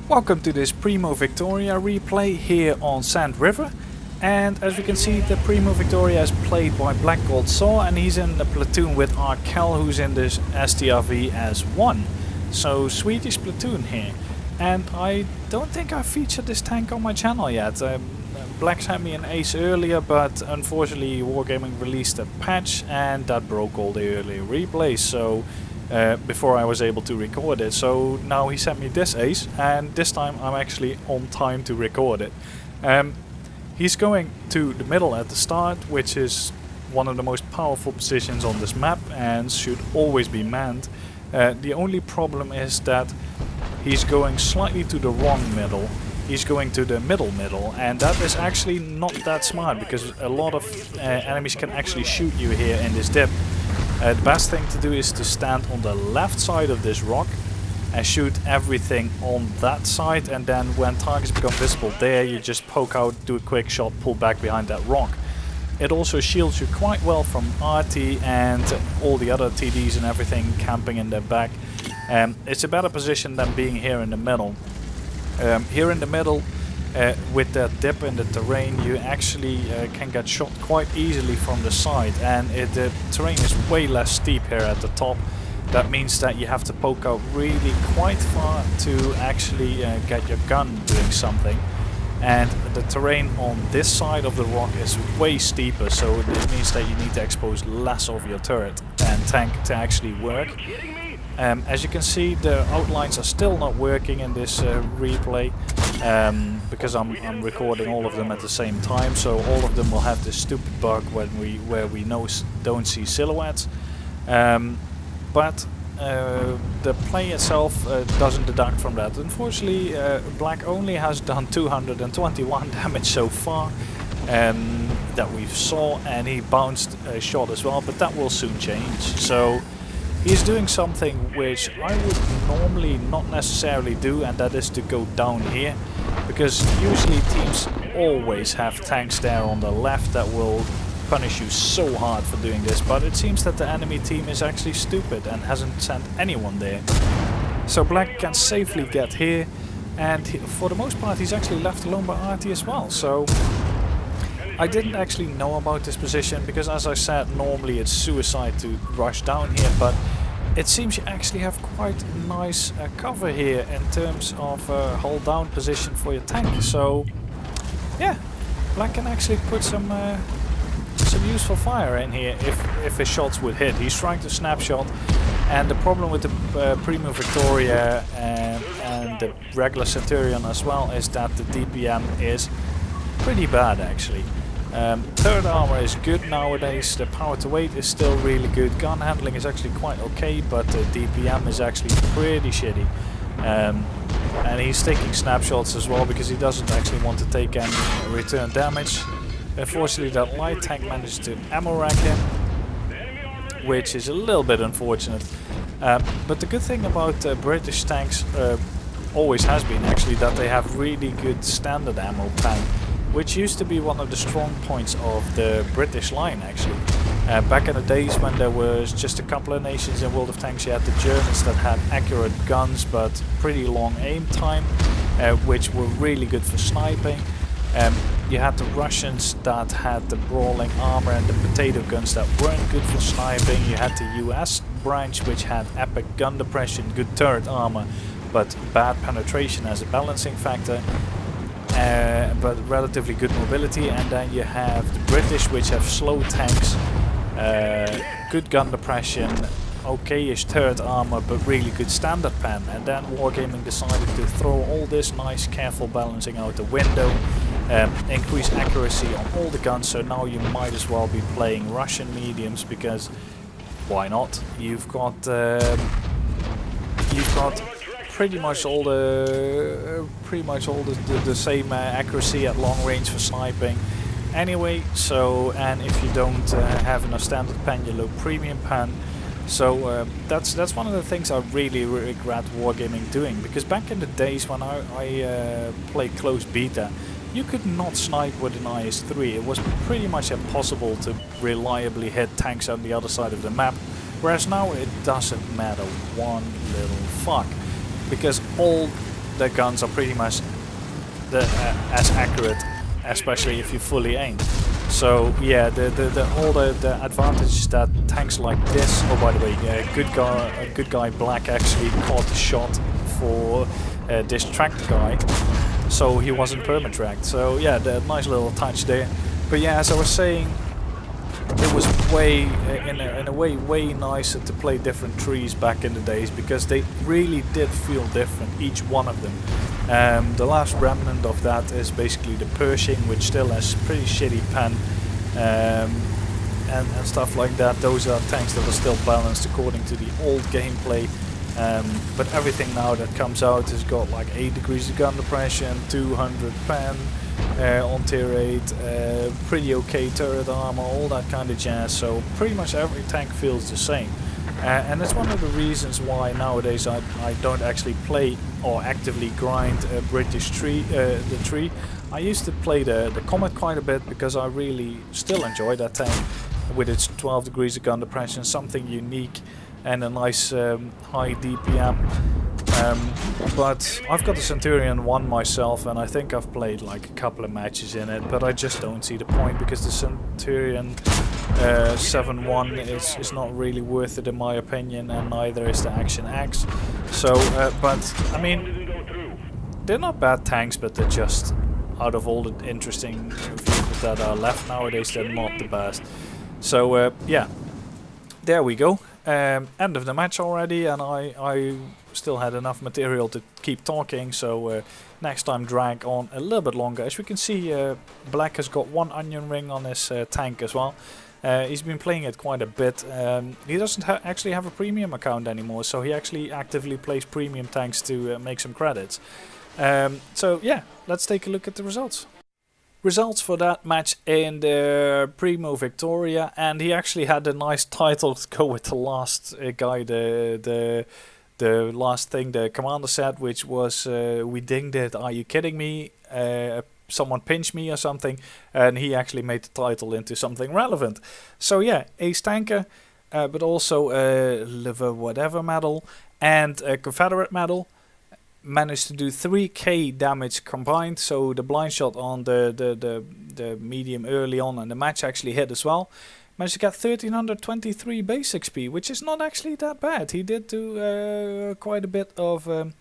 Welcome to this Primo Victoria replay here on Sand River. And as we can see, the Primo Victoria is played by Black Gold Saw, and he's in the platoon with Arkel, who's in this STRV as 1. So Swedish platoon here. And I don't think I featured this tank on my channel yet. Black sent me an ace earlier, but unfortunately Wargaming released a patch and that broke all the earlier replays. So before I was able to record it. So now he sent me this ace, and this time I'm actually on time to record it. He's going to the middle at the start, which is one of the most powerful positions on this map and should always be manned. The only problem is that he's going slightly to the wrong middle. He's going to the middle, and that is actually not that smart, because a lot of enemies can actually shoot you here in this dip. The best thing to do is to stand on the left side of this rock and shoot everything on that side, and then when targets become visible there, you just poke out, do a quick shot, pull back behind that rock. It also shields you quite well from RT and all the other TDs and everything camping in their back. It's a better position than being here in the middle. Here in the middle, with that dip in the terrain, you actually can get shot quite easily from the side, and the terrain is way less steep here at the top. That means that you have to poke out really quite far to actually get your gun doing something. And the terrain on this side of the rock is way steeper, so it means that you need to expose less of your turret and tank to actually work. As you can see, the outlines are still not working in this replay, because I'm recording all of them at the same time, so all of them will have this stupid bug where we don't see silhouettes. But the play itself doesn't deduct from that. Unfortunately, Black only has done 221 damage so far that we've saw, and he bounced a shot as well, but that will soon change. So he's doing something which I would normally not necessarily do, and that is to go down here, because usually teams always have tanks there on the left that will punish you so hard for doing this, but it seems that the enemy team is actually stupid and hasn't sent anyone there. So Black can safely get here, and for the most part he's actually left alone by RT as well. So I didn't actually know about this position, because as I said, normally it's suicide to rush down here, but it seems you actually have quite a nice cover here in terms of hold down position for your tank. So yeah, Black can actually put some useful fire in here if his shots would hit. He's trying to snapshot, and the problem with the Primo Victoria and the regular Centurion as well is that the DPM is pretty bad actually. Third armor is good nowadays, the power to weight is still really good, gun handling is actually quite okay, but the DPM is actually pretty shitty. And he's taking snapshots as well because he doesn't actually want to take any return damage. Unfortunately, that light tank managed to ammo rack him, which is a little bit unfortunate. But the good thing about British tanks always has been actually that they have really good standard ammo pan, which used to be one of the strong points of the British line actually. Back in the days when there was just a couple of nations in World of Tanks, you had the Germans that had accurate guns but pretty long aim time, which were really good for sniping. You had the Russians that had the brawling armor and the potato guns that weren't good for sniping. You had the US branch, which had epic gun depression, good turret armor, but bad penetration as a balancing factor. But relatively good mobility. And then you have the British, which have slow tanks, good gun depression, okay-ish turret armor, but really good standard pen. And then Wargaming decided to throw all this nice careful balancing out the window, increase accuracy on all the guns, so now you might as well be playing Russian mediums, because why not? You've got pretty much all the same accuracy at long range for sniping anyway. So, and if you don't have enough standard pen, you load premium pen. So that's one of the things I really regret Wargaming doing, because back in the days when I played close beta, you could not snipe with an IS-3. It was pretty much impossible to reliably hit tanks on the other side of the map, whereas now it doesn't matter one little fuck. because all the guns are pretty much as accurate, especially if you fully aim. So yeah, all the advantage that tanks like this. Oh, by the way, good guy Black actually caught the shot for this tracked guy, so he wasn't perma-tracked. So yeah, the nice little touch there. But yeah, as I was saying, it was in a way nicer to play different trees back in the days, because they really did feel different, each one of them. The last remnant of that is basically the Pershing, which still has pretty shitty pen and stuff like that. Those are tanks that are still balanced according to the old gameplay. But everything now that comes out has got like 8 degrees of gun depression, 200 pen on tier 8, pretty okay turret armor, all that kind of jazz. So pretty much every tank feels the same. And that's one of the reasons why nowadays I don't actually play or actively grind British tree, the tree. I used to play the Comet quite a bit, because I really still enjoy that tank with its 12 degrees of gun depression, something unique and a nice high DPM. But I've got the Centurion 1 myself, and I think I've played like a couple of matches in it, but I just don't see the point, because the Centurion 7-1 is not really worth it in my opinion, and neither is the Action X. So, but I mean, they're not bad tanks, but they're just, out of all the interesting vehicles that are left nowadays, they're not the best. So yeah, there we go. End of the match already, and I still had enough material to keep talking, so next time drag on a little bit longer. As we can see, Black has got 1 onion ring on his tank as well. He's been playing it quite a bit. He doesn't actually have a premium account anymore, so he actually actively plays premium tanks to make some credits. So yeah, let's take a look at the results. Results for that match in the Primo Victoria, and he actually had a nice title to go with the last guy, the last thing the commander said, which was we dinged it, are you kidding me? Someone pinched me or something, and he actually made the title into something relevant. So yeah, ace tanker, but also a liver whatever medal and a Confederate medal. Managed to do 3k damage combined, so the blind shot on the medium early on and the match actually hit as well. Managed to get 1323 base XP, which is not actually that bad. He did do quite a bit of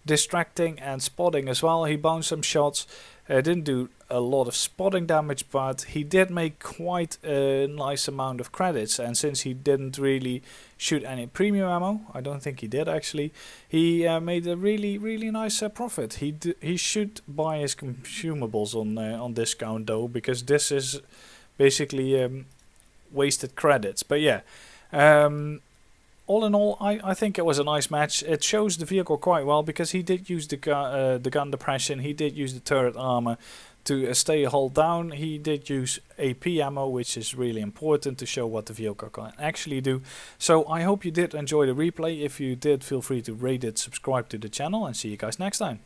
distracting and spotting as well. He bounced some shots, didn't do a lot of spotting damage, but he did make quite a nice amount of credits. And since he didn't really shoot any premium ammo, I don't think he did actually, he made a really nice profit. He should buy his consumables on discount though, because this is basically wasted credits. But yeah, all in all, I think it was a nice match. It shows the vehicle quite well, because he did use the gun depression, he did use the turret armor to stay a hull down. He did use AP ammo, which is really important to show what the vehicle can actually do. So I hope you did enjoy the replay. If you did, feel free to rate it, subscribe to the channel, and see you guys next time.